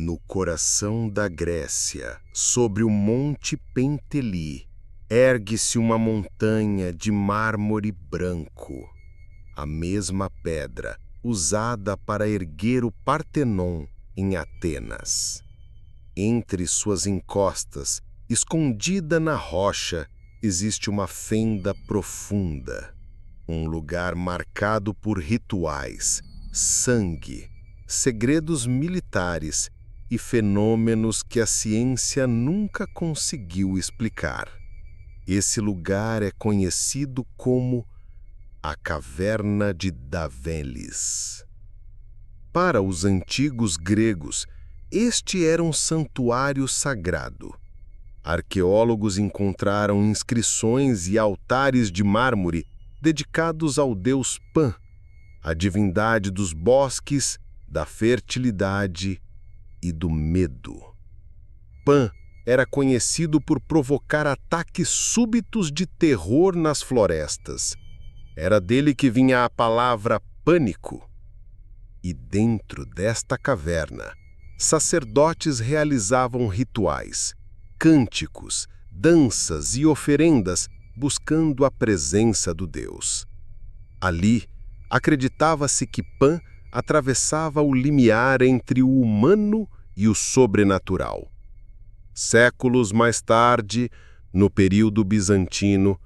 No coração da Grécia, sobre o Monte Penteli, ergue-se uma montanha de mármore branco, a mesma pedra usada para erguer o Partenon em Atenas. Entre suas encostas, escondida na rocha, existe uma fenda profunda, um lugar marcado por rituais, sangue, segredos militares e fenômenos que a ciência nunca conseguiu explicar. Esse lugar é conhecido como a Caverna de Daveles. Para os antigos gregos, este era um santuário sagrado. Arqueólogos encontraram inscrições e altares de mármore dedicados ao deus Pan, a divindade dos bosques, da fertilidade e do medo. Pan era conhecido por provocar ataques súbitos de terror nas florestas. Era dele que vinha a palavra pânico. E dentro desta caverna, sacerdotes realizavam rituais, cânticos, danças e oferendas buscando a presença do Deus. Ali, acreditava-se que Pan atravessava o limiar entre o humano e o sobrenatural. Séculos mais tarde, no período bizantino,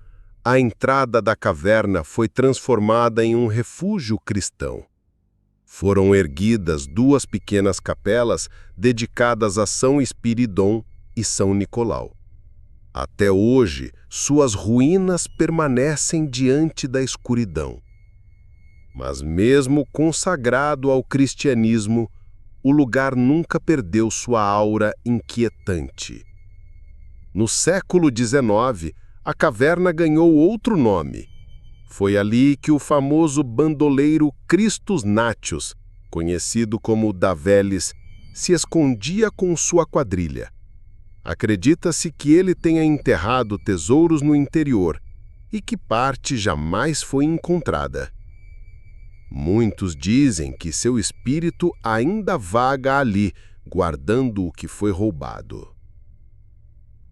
a entrada da caverna foi transformada em um refúgio cristão. Foram erguidas 2 pequenas capelas dedicadas a São Espiridon e São Nicolau. Até hoje, suas ruínas permanecem diante da escuridão. Mas mesmo consagrado ao cristianismo, o lugar nunca perdeu sua aura inquietante. No século XIX, a caverna ganhou outro nome. Foi ali que o famoso bandoleiro Christus Natchez, conhecido como Daveles, se escondia com sua quadrilha. Acredita-se que ele tenha enterrado tesouros no interior e que parte jamais foi encontrada. Muitos dizem que seu espírito ainda vaga ali, guardando o que foi roubado.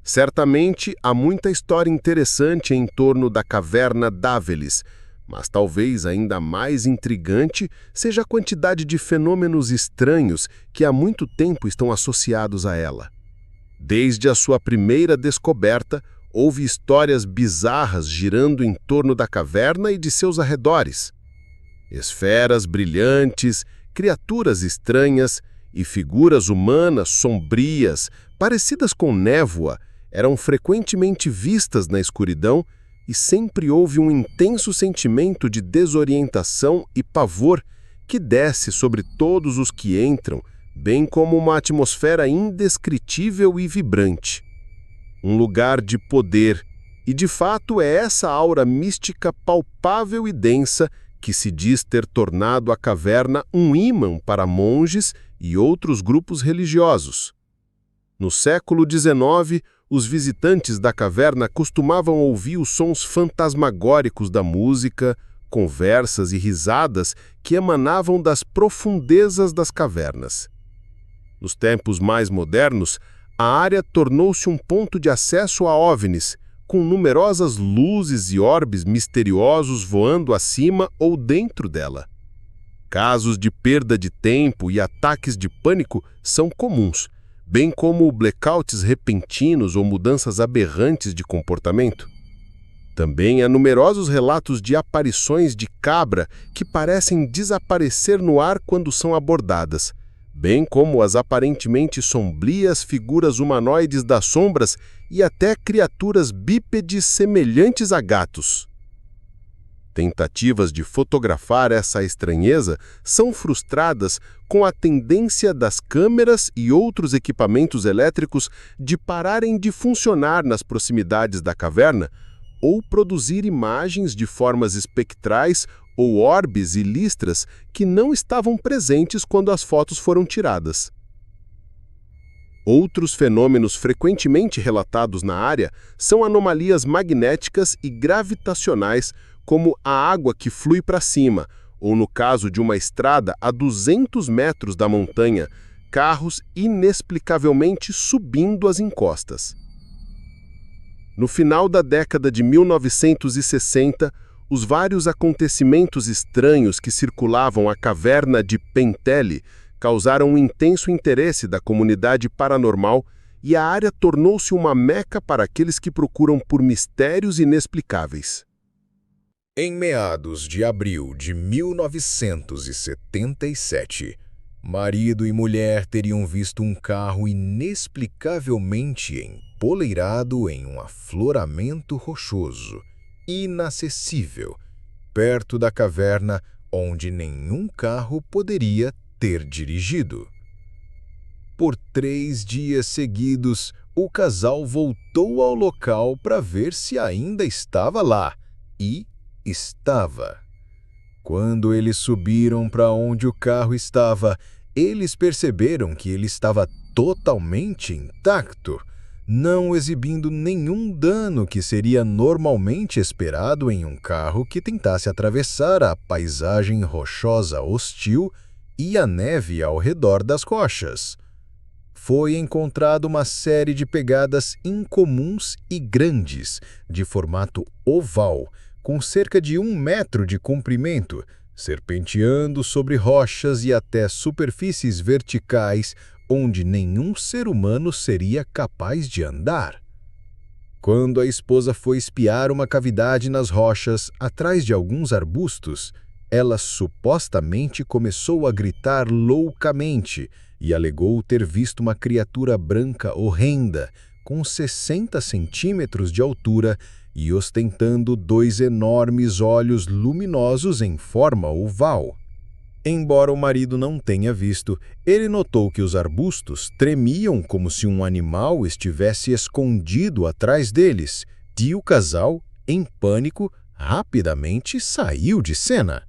Certamente há muita história interessante em torno da caverna Daveles, mas talvez ainda mais intrigante seja a quantidade de fenômenos estranhos que há muito tempo estão associados a ela. Desde a sua primeira descoberta, houve histórias bizarras girando em torno da caverna e de seus arredores. Esferas brilhantes, criaturas estranhas e figuras humanas sombrias, parecidas com névoa, eram frequentemente vistas na escuridão e sempre houve um intenso sentimento de desorientação e pavor que desce sobre todos os que entram, bem como uma atmosfera indescritível e vibrante. Um lugar de poder, e de fato é essa aura mística palpável e densa que se diz ter tornado a caverna um ímã para monges e outros grupos religiosos. No século XIX, os visitantes da caverna costumavam ouvir os sons fantasmagóricos da música, conversas e risadas que emanavam das profundezas das cavernas. Nos tempos mais modernos, a área tornou-se um ponto de acesso a OVNIs, com numerosas luzes e orbes misteriosos voando acima ou dentro dela. Casos de perda de tempo e ataques de pânico são comuns, bem como blackouts repentinos ou mudanças aberrantes de comportamento. Também há numerosos relatos de aparições de cabra que parecem desaparecer no ar quando são abordadas, bem como as aparentemente sombrias figuras humanoides das sombras e até criaturas bípedes semelhantes a gatos. Tentativas de fotografar essa estranheza são frustradas com a tendência das câmeras e outros equipamentos elétricos de pararem de funcionar nas proximidades da caverna ou produzir imagens de formas espectrais ou orbes e listras que não estavam presentes quando as fotos foram tiradas. Outros fenômenos frequentemente relatados na área são anomalias magnéticas e gravitacionais, como a água que flui para cima, ou no caso de uma estrada a 200 metros da montanha, carros inexplicavelmente subindo as encostas. No final da década de 1960, os vários acontecimentos estranhos que circulavam a caverna de Penteli causaram um intenso interesse da comunidade paranormal e a área tornou-se uma meca para aqueles que procuram por mistérios inexplicáveis. Em meados de abril de 1977, marido e mulher teriam visto um carro inexplicavelmente empoleirado em um afloramento rochoso, inacessível, perto da caverna onde nenhum carro poderia ter dirigido. Por 3 dias seguidos, o casal voltou ao local para ver se ainda estava lá, e estava. Quando eles subiram para onde o carro estava, eles perceberam que ele estava totalmente intacto, não exibindo nenhum dano que seria normalmente esperado em um carro que tentasse atravessar a paisagem rochosa hostil e a neve ao redor das rochas. Foi encontrada uma série de pegadas incomuns e grandes, de formato oval, com cerca de 1 metro de comprimento, serpenteando sobre rochas e até superfícies verticais onde nenhum ser humano seria capaz de andar. Quando a esposa foi espiar uma cavidade nas rochas, atrás de alguns arbustos, ela supostamente começou a gritar loucamente e alegou ter visto uma criatura branca horrenda, com 60 centímetros de altura e ostentando 2 enormes olhos luminosos em forma oval. Embora o marido não tenha visto, ele notou que os arbustos tremiam como se um animal estivesse escondido atrás deles, e o casal, em pânico, rapidamente saiu de cena.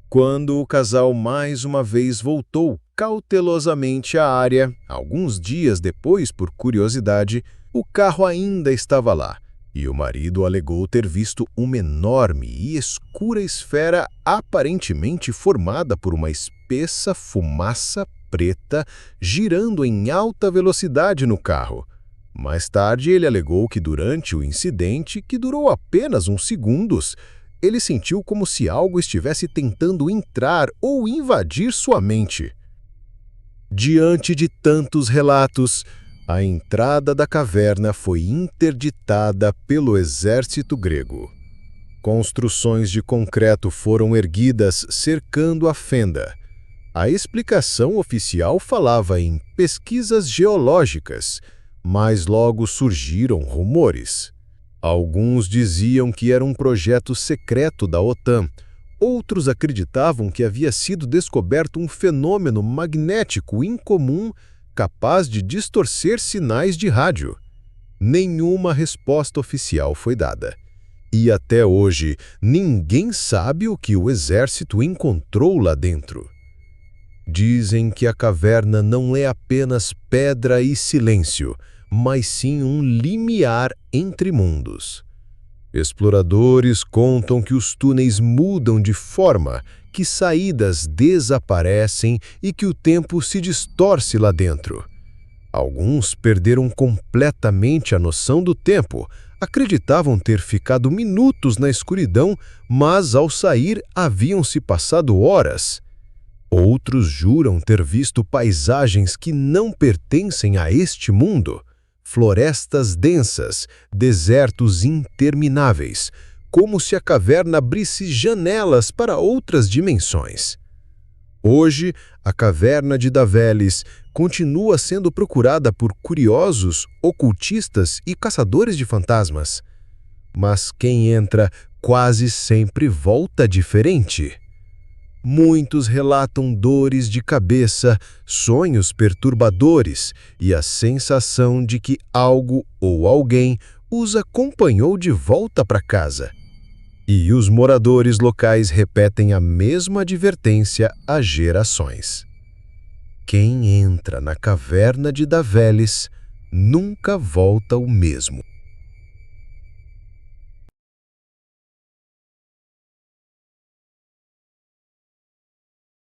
Quando o casal mais uma vez voltou cautelosamente à área, alguns dias depois, por curiosidade, o carro ainda estava lá, e o marido alegou ter visto uma enorme e escura esfera aparentemente formada por uma espessa fumaça preta girando em alta velocidade no carro. Mais tarde, ele alegou que durante o incidente, que durou apenas uns segundos, ele sentiu como se algo estivesse tentando entrar ou invadir sua mente. Diante de tantos relatos, a entrada da caverna foi interditada pelo exército grego. Construções de concreto foram erguidas cercando a fenda. A explicação oficial falava em pesquisas geológicas, mas logo surgiram rumores. Alguns diziam que era um projeto secreto da OTAN. Outros acreditavam que havia sido descoberto um fenômeno magnético incomum capaz de distorcer sinais de rádio. Nenhuma resposta oficial foi dada. E até hoje, ninguém sabe o que o exército encontrou lá dentro. Dizem que a caverna não é apenas pedra e silêncio, mas sim um limiar entre mundos. Exploradores contam que os túneis mudam de forma, que saídas desaparecem e que o tempo se distorce lá dentro. Alguns perderam completamente a noção do tempo, acreditavam ter ficado minutos na escuridão, mas ao sair haviam se passado horas. Outros juram ter visto paisagens que não pertencem a este mundo. Florestas densas, desertos intermináveis, como se a caverna abrisse janelas para outras dimensões. Hoje, a caverna de Daveles continua sendo procurada por curiosos, ocultistas e caçadores de fantasmas. Mas quem entra quase sempre volta diferente. Muitos relatam dores de cabeça, sonhos perturbadores e a sensação de que algo ou alguém os acompanhou de volta para casa. E os moradores locais repetem a mesma advertência há gerações. Quem entra na caverna de Daveles nunca volta o mesmo.